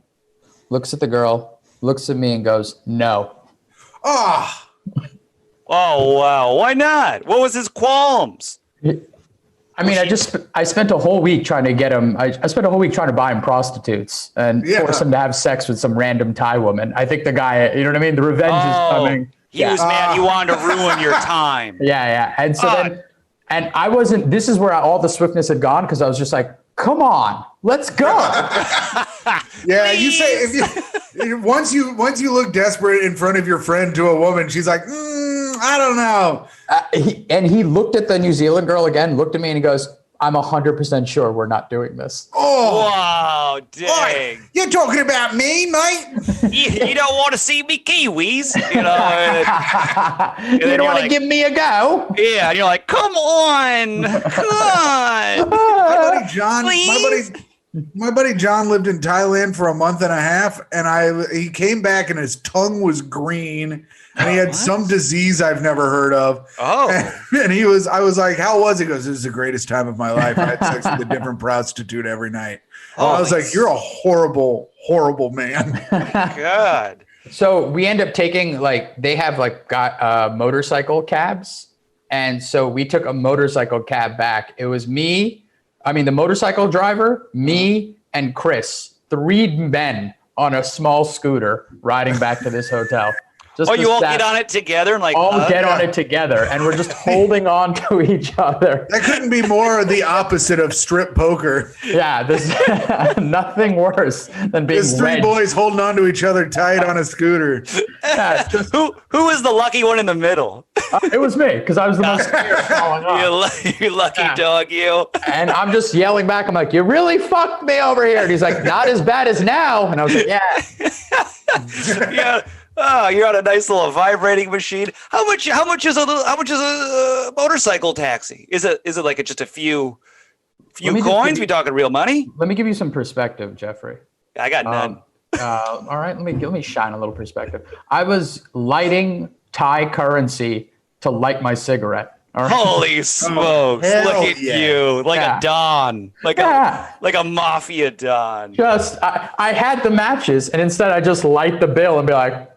looks at the girl, looks at me and goes, no. Oh, Oh, wow. Why not? What was his qualms? I mean, I spent a whole week trying to get him. I spent a whole week trying to buy him prostitutes and force him to have sex with some random Thai woman. I think the guy, you know what I mean? The revenge is coming. He was mad. He wanted to ruin your time. Yeah. And so and I wasn't, this is where all the swiftness had gone because I was just like, come on, let's go. yeah. You say if you once you look desperate in front of your friend to a woman, she's like, I don't know. He looked at the New Zealand girl again, looked at me and he goes, I'm 100% sure we're not doing this. Oh, Wow, dang. boy, you're talking about me, mate. You don't want to see me Kiwis, you know. You don't want to give me a go? Yeah, and you're like, come on. My buddy John, my buddy John lived in Thailand for a month and a half, and he came back and his tongue was green, and he had some disease I've never heard of. Oh, and I was like, "How was it?" He goes, "This is the greatest time of my life. I had sex with a different prostitute every night." And I was like, "You're a horrible, horrible man." God. So we end up taking they have got motorcycle cabs. And so we took a motorcycle cab back. It was the motorcycle driver, me and Chris, 3 men on a small scooter riding back to this hotel. You all get on it together and get on it together, and we're just holding on to each other. That couldn't be more the opposite of strip poker. Yeah, there's nothing worse than being There's 3 boys holding on to each other tight on a scooter. Yeah, who is the lucky one in the middle? it was me because I was the most scared falling off. You lucky dog, you. And I'm just yelling back. I'm like, you really fucked me over here. And he's like, not as bad as now. And I was like, yeah. Yeah. Oh, you're on a nice little vibrating machine. How much is a motorcycle taxi? Is it like just a few coins? We talking real money? Let me give you some perspective, Jeffrey. I got none. All right, let me shine a little perspective. I was lighting Thai currency to light my cigarette. All right? Holy smokes! hell Look at yeah. you, like Yeah. a don, like a mafia don. Just I had the matches, and instead I just light the bill and be like,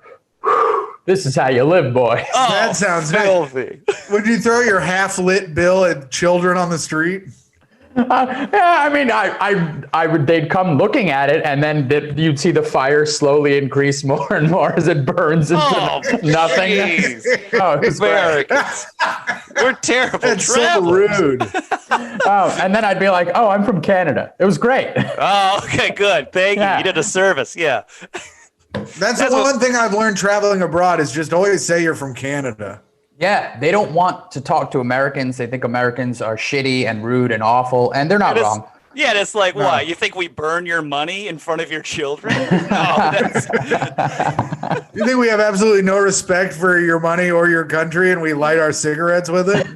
"This is how you live, boy." Oh, That sounds nice. filthy. Would you throw your half-lit bill at children on the street? Yeah, I mean, I would. They'd come looking at it, and then you'd see the fire slowly increase more and more as it burns into Oh, nothing. jeez. Oh, it's great. Americans. We're terrible That's so travelers. rude. Oh, and then I'd be like, "Oh, I'm from Canada." It was great. Oh, okay, good. Thank you. Yeah. You did a service. Yeah. That's the one thing I've learned traveling abroad is just always say you're from Canada. Yeah, they don't want to talk to Americans. They think Americans are shitty and rude and awful, and they're not wrong. Yeah, and it's like, what? You think we burn your money in front of your children? No, that's, You think we have absolutely no respect for your money or your country and we light our cigarettes with it?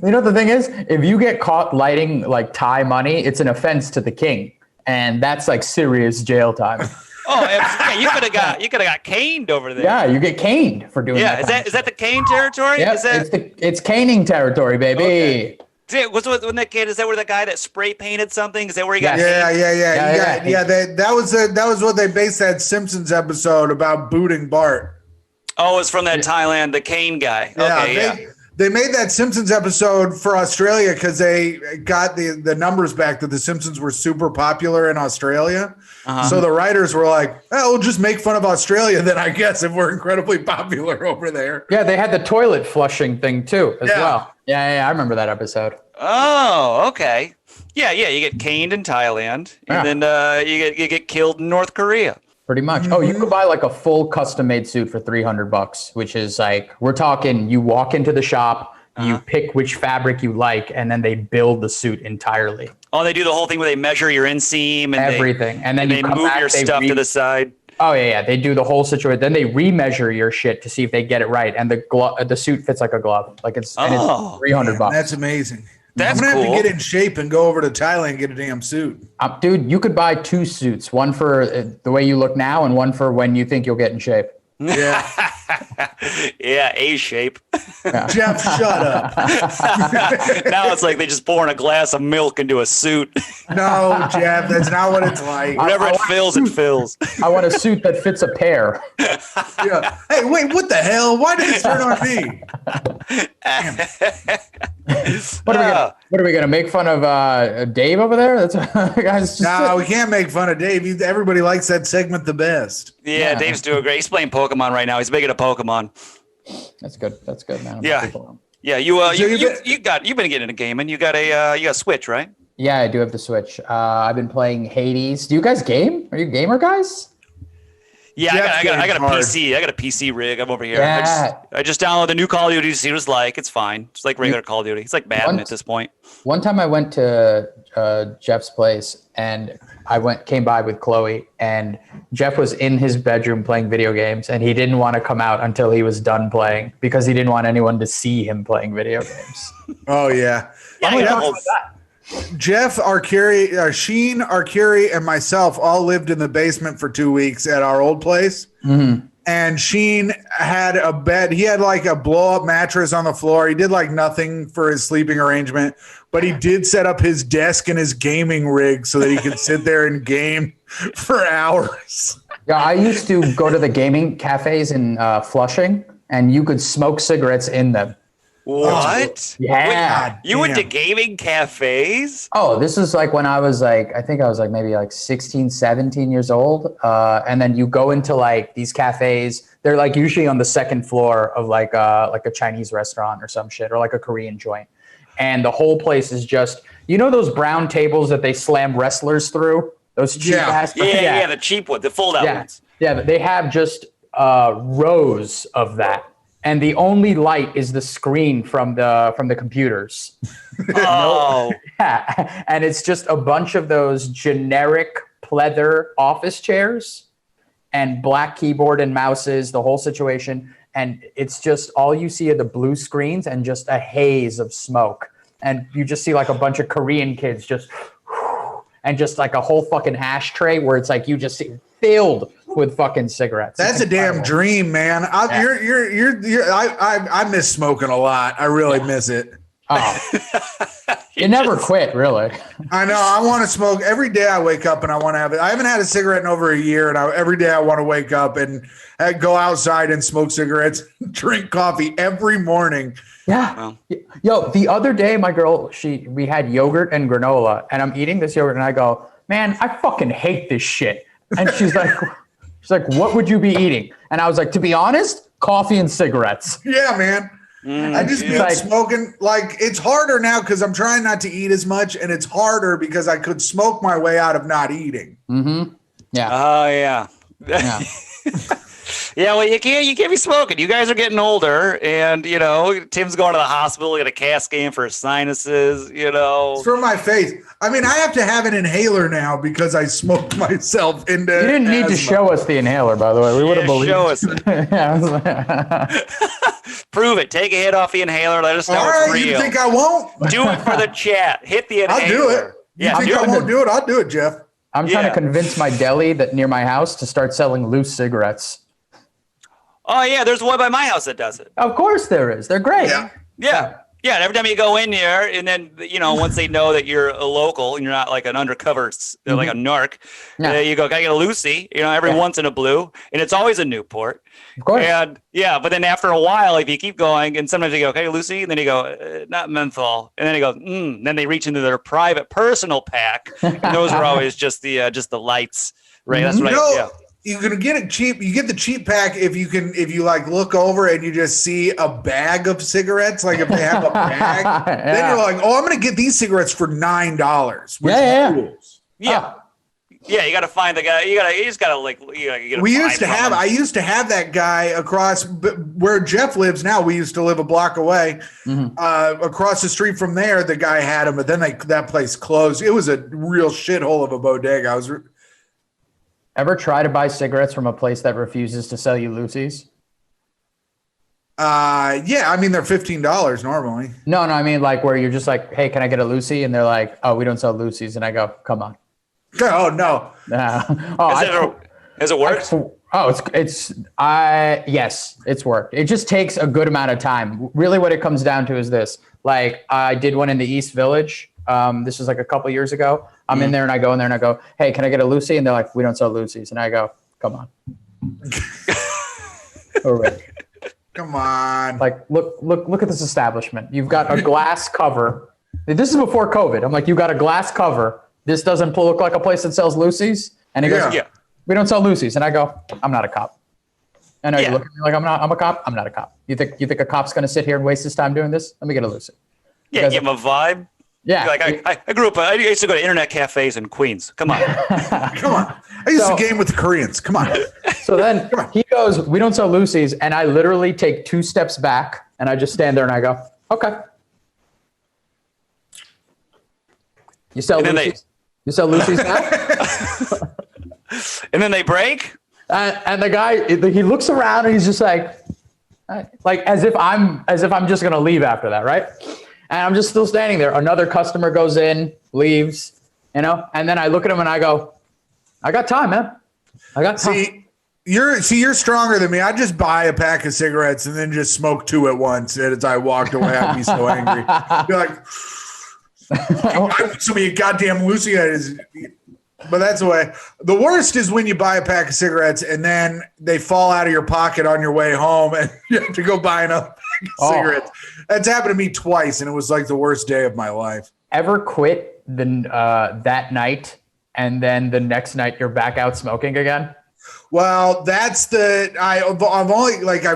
You know, the thing is, if you get caught lighting like Thai money, it's an offense to the king, and that's like serious jail time. yeah, you could have got caned over there. Yeah, you get caned for doing Yeah, that. is that the cane territory? Yeah, Is that it's caning territory, baby. Okay. Is that where the guy that spray painted something? Is that where he got? Yes. Yeah. caned? That was what they based that Simpsons episode about booting Bart. Oh, it's from that Thailand, the cane guy. Okay, yeah. They made that Simpsons episode for Australia because they got the numbers back that the Simpsons were super popular in Australia. So the writers were like, "Oh, we'll just make fun of Australia then, I guess, if we're incredibly popular over there." Yeah, they had the toilet flushing thing too, as Yeah. well. Yeah, I remember that episode. Oh, okay. Yeah. You get caned in Thailand, and then you get killed in North Korea. Pretty much. Oh, you could buy like a full custom-made suit for $300, which is like, we're talking, you walk into the shop, you pick which fabric you like, and then they build the suit entirely. Oh, they do the whole thing where they measure your inseam and Everything. And then they you come move back, your stuff to the side. Oh yeah, they do the whole situation. Then they remeasure your shit to see if they get it right, and the suit fits like a glove. Like it's $300. That's amazing. That's I'm gonna have cool. to get in shape and go over to Thailand and get a damn suit. Dude, you could buy 2 suits, one for the way you look now, and one for when you think you'll get in shape. Yeah. Yeah, A shape. Jeff, shut up. Now it's like they just pour in a glass of milk into a suit. No, Jeff, that's not what it's like. Whenever it fills, it fills. I want a suit that fits a pair. Yeah. Hey, wait, what the hell? Why did this turn on me? What are we gonna make fun of Dave over there? That's guys. No, we can't make fun of Dave. Everybody likes that segment the best. Yeah, Dave's doing great. He's playing Pokemon right now. He's making a Pokemon. That's good. That's good, man. Yeah. Yeah, you've been getting into gaming. You got a Switch, right? Yeah, I do have the Switch. I've been playing Hades. Do you guys game? Are you gamer guys? Yeah, I got a hard. PC. I got a PC rig. I'm over here. Yeah. I just downloaded the new Call of Duty to see what it's like. It's fine. It's like regular Call of Duty. It's like Madden at this point. One time I went to Jeff's place and came by with Chloe, and Jeff was in his bedroom playing video games, and he didn't want to come out until he was done playing because he didn't want anyone to see him playing video games. Oh, yeah. Yeah, Jeff, Sheen, Arcuri, and myself all lived in the basement for 2 weeks at our old place. Mm-hmm. And Sheen had a bed. He had like a blow-up mattress on the floor. He did like nothing for his sleeping arrangement, but he did set up his desk and his gaming rig so that he could sit there and game for hours. Yeah, I used to go to the gaming cafes in Flushing, and you could smoke cigarettes in them. What? Yeah. You went to gaming cafes? Oh, this is like when I was like, I think I was like maybe like 16, 17 years old. And then you go into like these cafes. They're like usually on the second floor of like a Chinese restaurant or some shit, or like a Korean joint. And the whole place is just, you know, those brown tables that they slam wrestlers through? Those cheap ass. Yeah, the cheap one, the fold out ones. Yeah, but they have just rows of that. And the only light is the screen from the computers. Oh. Yeah. And it's just a bunch of those generic pleather office chairs and black keyboard and mouses, the whole situation. And it's just all you see are the blue screens and just a haze of smoke. And you just see like a bunch of Korean kids just, and just like a whole fucking ashtray where it's like you just see filled with fucking cigarettes. That's a damn dream, man. I miss smoking a lot. I really miss it. Oh, you never quit, really. I know. I want to smoke every day. I wake up and I want to have it. I haven't had a cigarette in over a year, and every day I want to wake up and go outside and smoke cigarettes, drink coffee every morning. Yeah. Wow. Yo, the other day, my girl, we had yogurt and granola, and I'm eating this yogurt, and I go, man, I fucking hate this shit. And she's like, what would you be eating? And I was like, to be honest, coffee and cigarettes. Yeah, man. I just been smoking. Like, it's harder now because I'm trying not to eat as much, and it's harder because I could smoke my way out of not eating. Mm-hmm. Yeah. Oh, yeah. Yeah, well, you can't be smoking. You guys are getting older, and Tim's going to the hospital, get a CAT scan for his sinuses. It's for my face. I mean, I have to have an inhaler now because I smoked myself into. You didn't need to show us the inhaler, by the way. We would have believed. Show us. Prove it. Take a hit off the inhaler. Let us know it's real. You think I won't? Do it for the chat. Hit the inhaler. I'll do it. You think I won't do it? I'll do it, Jeff. I'm trying to convince my deli that near my house to start selling loose cigarettes. Oh, yeah, there's one by my house that does it. Of course there is. They're great. Yeah. And every time you go in there, and then, once they know that you're a local and you're not like an undercover, like a narc, you go, can I get a Lucy? Every once in a blue. And it's always a Newport. Of course. And but then after a while, if you keep going, and sometimes you go, okay, Lucy, and then you go, not menthol. And then you go, then they reach into their private personal pack. And those are always just the lights, right? That's right. You're gonna get it cheap. You get the cheap pack if you like look over and you just see a bag of cigarettes. Like if they have a bag, then you're like, oh, I'm gonna get these cigarettes for $9. Yeah. You got to find the guy. You just got to like. I used to have that guy across where Jeff lives now. We used to live a block away. Across the street from there, the guy had him, but then that place closed. It was a real shithole of a bodega. Ever try to buy cigarettes from a place that refuses to sell you loosies? Yeah, I mean they're $15 normally. No, I mean like where you're just like, hey, can I get a loosie? And they're like, oh, we don't sell loosies. And I go, come on. Oh no. Has it worked? Yes, it's worked. It just takes a good amount of time. Really, what it comes down to is this. Like I did one in the East Village. This was like a couple years ago. I'm in there and I go in there and I go, hey, can I get a Lucy? And they're like, we don't sell Lucy's. And I go, come on. Come on. Like, look at this establishment. You've got a glass cover. This is before COVID. I'm like, you got a glass cover. This doesn't look like a place that sells Lucy's. And he goes, we don't sell Lucy's. And I go, I'm not a cop. I know you look at me like I'm a cop. I'm not a cop. You think a cop's going to sit here and waste his time doing this? Let me get a Lucy. Yeah, give him a vibe. Yeah. Like I grew up, I used to go to internet cafes in Queens. Come on. Come on. I used to game with the Koreans. Come on. So then he goes, we don't sell Lucy's. And I literally take 2 steps back and I just stand there and I go, okay. You sell Lucy's? You sell Lucy's now? And then they break? And the guy, he looks around and he's just like as if I'm just going to leave after that, right? And I'm just still standing there. Another customer goes in, leaves, and then I look at him and I go, I got time, man. I got time. You're stronger than me. I just buy a pack of cigarettes and then just smoke 2 at once. And as I walked away, I'd be so angry. Be like, some of you goddamn Lucy is. But that's the way. The worst is when you buy a pack of cigarettes and then they fall out of your pocket on your way home and you have to go buy another pack of cigarettes. That's happened to me twice, and it was like the worst day of my life. Ever quit that night and then the next night you're back out smoking again? Well, I've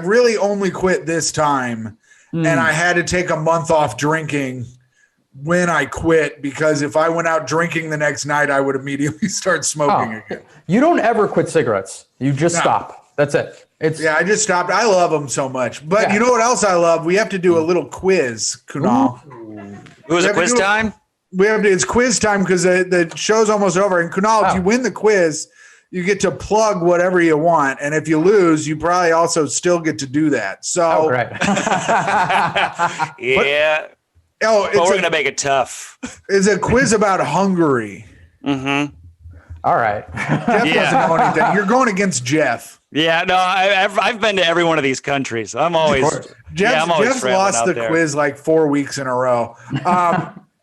really only quit this time, and I had to take a month off drinking when I quit, because if I went out drinking the next night, I would immediately start smoking again. You don't ever quit cigarettes. You just stop. That's it. I just stopped. I love them so much. But you know what else I love? We have to do a little quiz, Kunal. It was a quiz time? It's quiz time because the show's almost over. And Kunal, if you win the quiz, you get to plug whatever you want. And if you lose, you probably also still get to do that. So, right. Yeah. But we're going to make it tough. It's a quiz about Hungary. Mm-hmm. All right. Jeff Yeah. doesn't know anything. You're going against Jeff. Yeah, no, I've been to every one of these countries. I'm always Jeff's traveling lost out the there. quiz like 4 weeks in a row.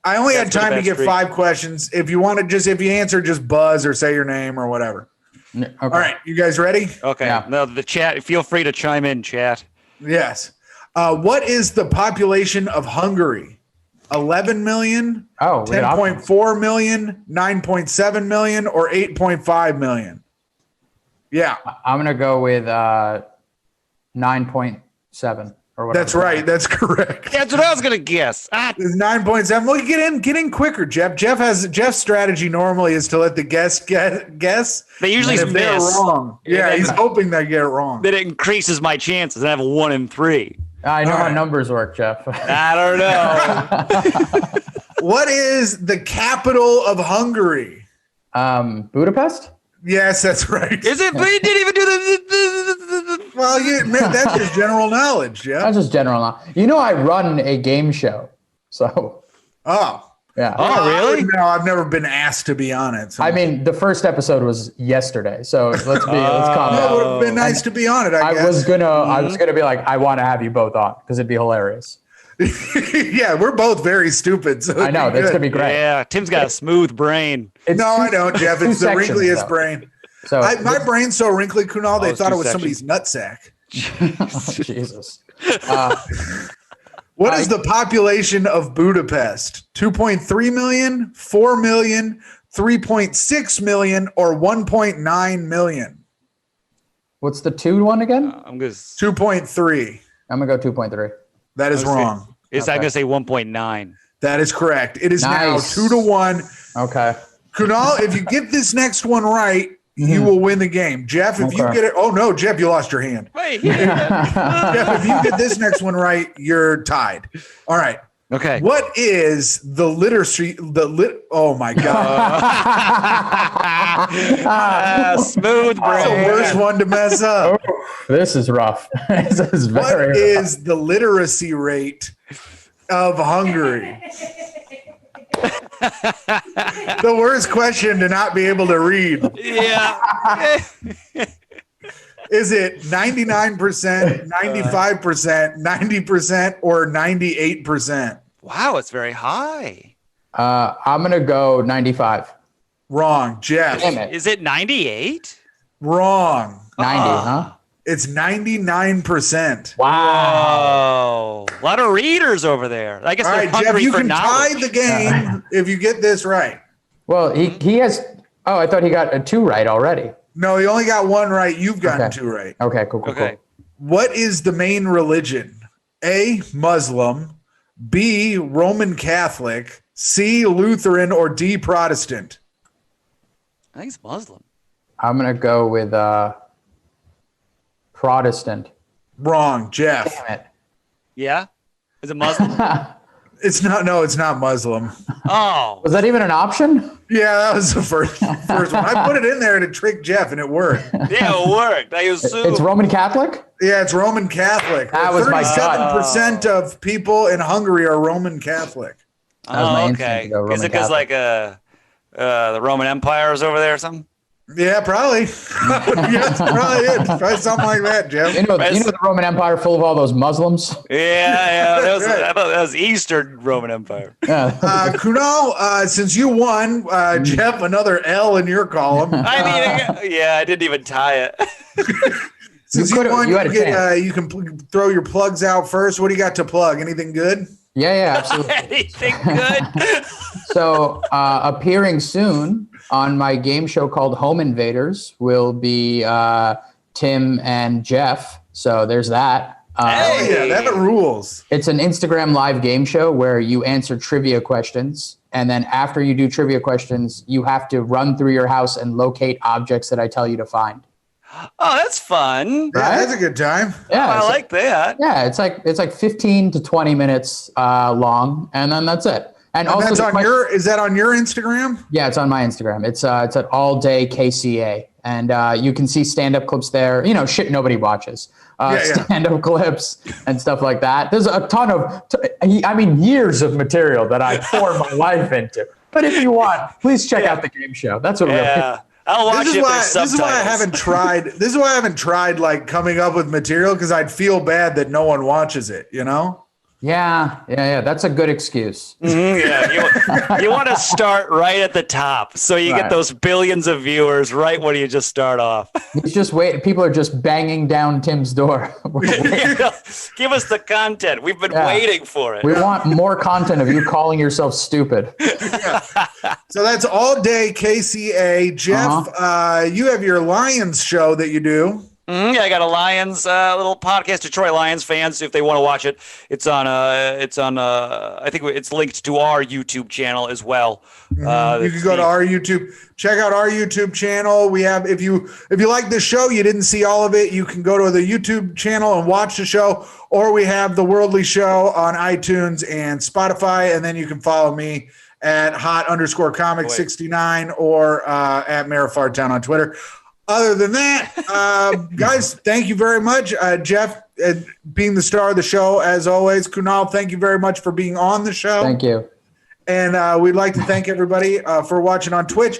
I only had That's been time the to best get streak. 5 questions. If you want to if you answer, just buzz or say your name or whatever. Okay. All right, you guys ready? Okay. Yeah. No, the chat. Feel free to chime in, chat. Yes. What is the population of Hungary? 11 million, Oh, we got 10.4 million, 9.7 million, or 8.5 million? Yeah, I'm gonna go with 9.7 or whatever. that's right. That's correct. That's what I was gonna guess. It's 9.7. Well, get in quicker, Jeff. Jeff's strategy normally is to let the guest guess. They usually And if they're miss. wrong. Yeah, then- he's hoping they get it wrong. That increases my chances. And I have a 1 in 3. I know All how right. numbers work, Jeff. I don't know. What is the capital of Hungary? Budapest? Yes, that's right. Is it? But he didn't even do the. Well, that's just general knowledge, Jeff. That's just general knowledge. You know, I run a game show, so Oh. yeah. Oh, really? No, I've never been asked to be on it. So. I mean, the first episode was yesterday, so let's calm it down. would have been nice to be on it, I I guess. was gonna be like, I want to have you both on because it'd be hilarious. Yeah, we're both very stupid. So I know it'd be that's good. gonna be great. Yeah, Tim's got a smooth brain. It's No, I don't, Jeff. It's the sections, wrinkliest though. brain. So My brain's so wrinkly, Kunal, they it's thought it 2 was somebody's nutsack. Jesus. What is the population of Budapest? 2.3 million, 4 million, 3.6 million, or 1.9 million? What's the 2 one again? I'm gonna. 2.3. I'm gonna go 2.3. That is wrong. I'm gonna say 1.9. That is correct. It is Nice. now 2-1. Okay. Kunal, if you get this next one right, you will win the game. Jeff, if you Okay. get it, oh no, Jeff, you lost your hand. Wait. Jeff, if you get this next one right, you're tied. All right. Okay. What is the literacy? Oh my God, Smooth that's the brain. worst one to mess up. This is rough. This is What very rough. is the literacy rate of Hungary? The worst question to not be able to read. Yeah. Is it 99%, 95%, 90%, or 98%? Wow, it's very high. I'm gonna go 95. Wrong, Jeff. Damn it. Is it 98? Wrong. 90, huh? It's 99%. Oh, a lot of readers over there. I guess All they're right, Jeff, hungry you for can tie knowledge. the game if you get this right. Well, he has. Oh, I thought he got a 2 right already. No, you only got 1 right. You've gotten Okay. 2 right. Okay, cool. Okay. What is the main religion? A, Muslim, B, Roman Catholic, C, Lutheran, or D, Protestant? I think it's Muslim. I'm gonna go with Protestant. Wrong, Jeff. Damn it. Yeah? Is it Muslim? It's not. No, it's not Muslim. Oh. Was that even an option? Yeah, that was the first one. I put it in there to trick Jeff, and it worked. Yeah, it worked. I assume. It's Roman Catholic? Yeah, it's Roman Catholic. That was my gut. 37% of people in Hungary are Roman Catholic. That was my Oh, instinct okay. to go Roman Is it because Catholic. the Roman Empire is over there or something? Yeah, probably. Yeah, that's probably it. Probably something like that, Jeff. You know the Roman Empire full of all those Muslims? Yeah. I thought that was Eastern Roman Empire. Yeah. Kunal, since you won, Jeff, another L in your column. I mean, yeah, I didn't even tie it. Since You you, could've- won, you you, had a get, chance. you can throw your plugs out first. What do you got to plug? Anything good? Yeah, absolutely. Anything good? So, appearing soon on my game show called Home Invaders will be Tim and Jeff. So there's that. Oh, Hey. yeah, that rules. It's an Instagram live game show where you answer trivia questions. And then after you do trivia questions, you have to run through your house and locate objects that I tell you to find. Oh, that's fun. Yeah, Right? that's a good time. Yeah, I so- like that. Yeah, it's like 15 to 20 minutes long, and then that's it. And, And also, that's the on question- is that on your Instagram? Yeah, it's on my Instagram. It's at all day KCA, and you can see stand-up clips there. You know, shit nobody watches. Yeah. Stand-up clips and stuff like that. There's a ton of, years of material that I pour my life into. But if you want, please check out the game show. That's what Yeah. I'll watch it if there's subtitles. This is why I haven't tried. This is why I haven't tried like coming up with material because I'd feel bad that no one watches it. You know. Yeah. That's a good excuse. Yeah, you want to start right at the top, so you get those billions of viewers right when you just start off. He's just wait. People are just banging down Tim's door. Give us the content. We've been waiting for it. We want more content of you calling yourself stupid. So that's all day KCA. Jeff, you have your Lions show that you do. Yeah, I got a Lions little podcast. Detroit Lions fans, if they want to watch it, it's on. I think it's linked to our YouTube channel as well. You can go to our YouTube. Check out our YouTube channel. We have if you like this show, you didn't see all of it, you can go to the YouTube channel and watch the show. Or we have the Worldly Show on iTunes and Spotify, and then you can follow me at hot_comic69 or at Marifartown on Twitter. Other than that, guys, thank you very much. Jeff, being the star of the show, as always. Kunal, thank you very much for being on the show. Thank you. And we'd like to thank everybody for watching on Twitch.